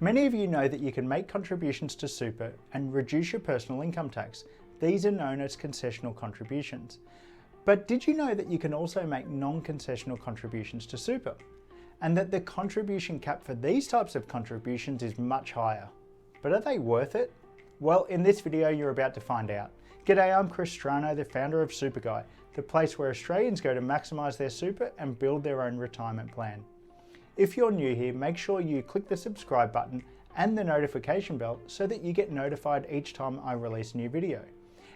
Many of you know that you can make contributions to super and reduce your personal income tax. These are known as concessional contributions. But did you know that you can also make non-concessional contributions to super? And that the contribution cap for these types of contributions is much higher. But are they worth it? Well, in this video you're about to find out. G'day, I'm Chris Strano, the founder of Super Guy, the place where Australians go to maximise their super and build their own retirement plan. If you're new here, make sure you click the subscribe button and the notification bell so that you get notified each time I release a new video.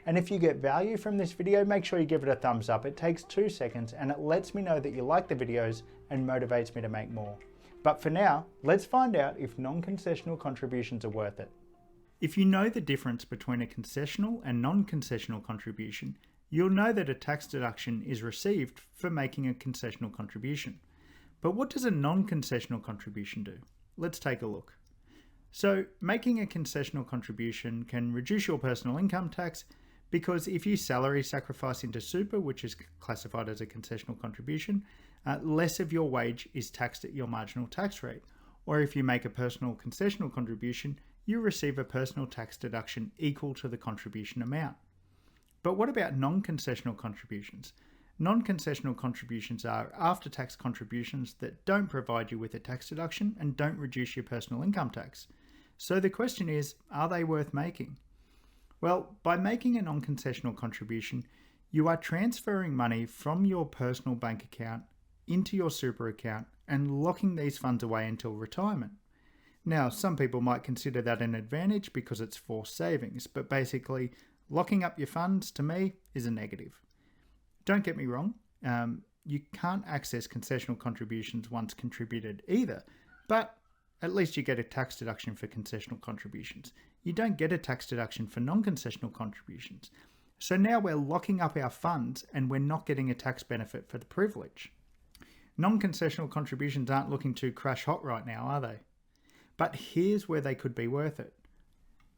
And if you get value from this video, make sure you give it a thumbs up. It takes 2 seconds and it lets me know that you like the videos and motivates me to make more. But for now, let's find out if non-concessional contributions are worth it. If you know the difference between a concessional and non-concessional contribution, you'll know that a tax deduction is received for making a concessional contribution. But what does a non-concessional contribution do? Let's take a look. So, making a concessional contribution can reduce your personal income tax because if you salary sacrifice into super, which is classified as a concessional contribution, less of your wage is taxed at your marginal tax rate. Or if you make a personal concessional contribution, you receive a personal tax deduction equal to the contribution amount. But what about non-concessional contributions? Non-concessional contributions are after-tax contributions that don't provide you with a tax deduction and don't reduce your personal income tax. So the question is, are they worth making? Well, by making a non-concessional contribution, you are transferring money from your personal bank account into your super account and locking these funds away until retirement. Now, some people might consider that an advantage because it's forced savings, but basically, locking up your funds, to me, is a negative. Don't get me wrong, you can't access concessional contributions once contributed either, but at least you get a tax deduction for concessional contributions. You don't get a tax deduction for non-concessional contributions. So now we're locking up our funds and we're not getting a tax benefit for the privilege. Non-concessional contributions aren't looking too crash hot right now, are they? But here's where they could be worth it.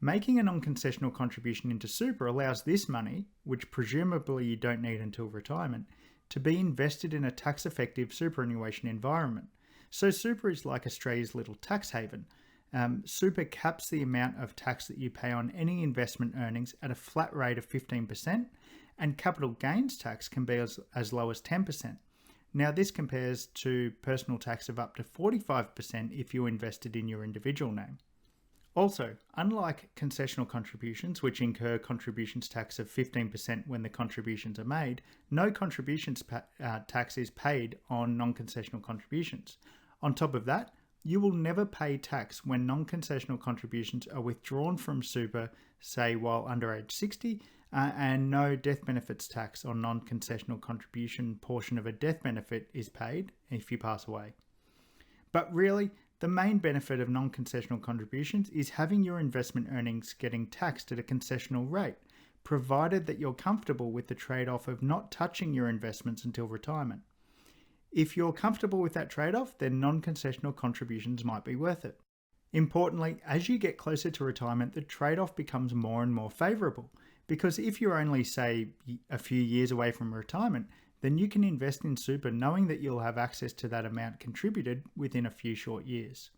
Making a non-concessional contribution into super allows this money, which presumably you don't need until retirement, to be invested in a tax-effective superannuation environment. So super is like Australia's little tax haven. Super caps the amount of tax that you pay on any investment earnings at a flat rate of 15%, and capital gains tax can be as low as 10%. Now this compares to personal tax of up to 45% if you invested in your individual name. Also, unlike concessional contributions, which incur contributions tax of 15% when the contributions are made, no contributions tax is paid on non-concessional contributions. On top of that, you will never pay tax when non-concessional contributions are withdrawn from super, say while under age 60, and no death benefits tax on non-concessional contribution portion of a death benefit is paid if you pass away. But really, the main benefit of non-concessional contributions is having your investment earnings getting taxed at a concessional rate, provided that you're comfortable with the trade-off of not touching your investments until retirement. If you're comfortable with that trade-off, then non-concessional contributions might be worth it. Importantly, as you get closer to retirement, the trade-off becomes more and more favourable, because if you're only, say, a few years away from retirement, then you can invest in super knowing that you'll have access to that amount contributed within a few short years.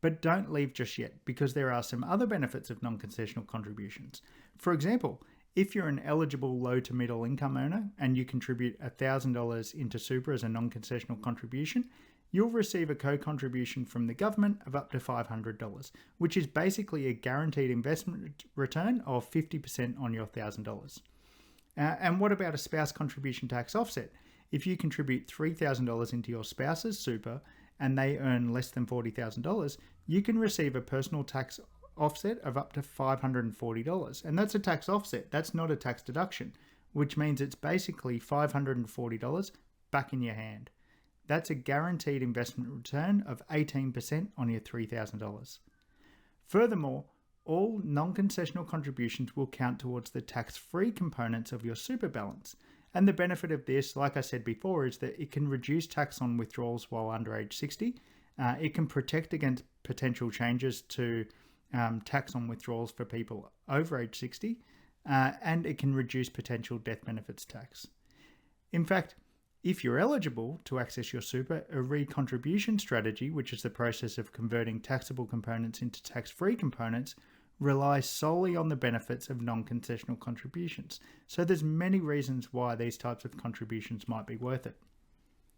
But don't leave just yet, because there are some other benefits of non-concessional contributions. For example, if you're an eligible low to middle income earner and you contribute $1,000 into super as a non-concessional contribution, you'll receive a co-contribution from the government of up to $500, which is basically a guaranteed investment return of 50% on your $1,000. And what about a spouse contribution tax offset? If you contribute $3,000 into your spouse's super and they earn less than $40,000, you can receive a personal tax offset of up to $540. And that's a tax offset, that's not a tax deduction, which means it's basically $540 back in your hand. That's a guaranteed investment return of 18% on your $3,000. Furthermore, all non-concessional contributions will count towards the tax-free components of your super balance. And the benefit of this, like I said before, is that it can reduce tax on withdrawals while under age 60. It can protect against potential changes to tax on withdrawals for people over age 60. And it can reduce potential death benefits tax. In fact, If you're eligible to access your super, a recontribution strategy, which is the process of converting taxable components into tax-free components, relies solely on the benefits of non-concessional contributions. So there's many reasons why these types of contributions might be worth it.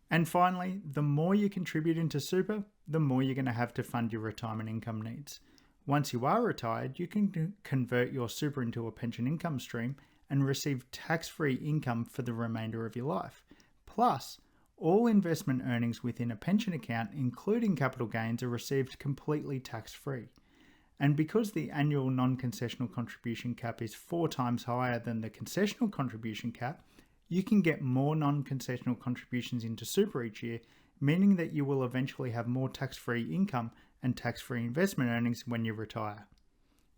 And finally, the more you contribute into super, the more you're going to have to fund your retirement income needs. Once you are retired, you can convert your super into a pension income stream and receive tax-free income for the remainder of your life. Plus, all investment earnings within a pension account, including capital gains, are received completely tax-free. And because the annual non-concessional contribution cap is 4 times higher than the concessional contribution cap, you can get more non-concessional contributions into super each year, meaning that you will eventually have more tax-free income and tax-free investment earnings when you retire.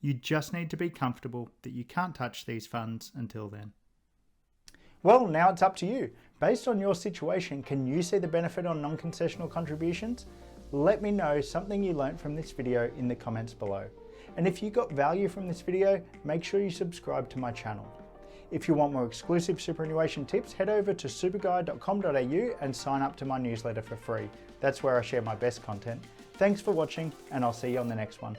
You just need to be comfortable that you can't touch these funds until then. Well, now it's up to you. Based on your situation, can you see the benefit on non-concessional contributions? Let me know something you learnt from this video in the comments below. And if you got value from this video, make sure you subscribe to my channel. If you want more exclusive superannuation tips, head over to superguide.com.au and sign up to my newsletter for free. That's where I share my best content. Thanks for watching, and I'll see you on the next one.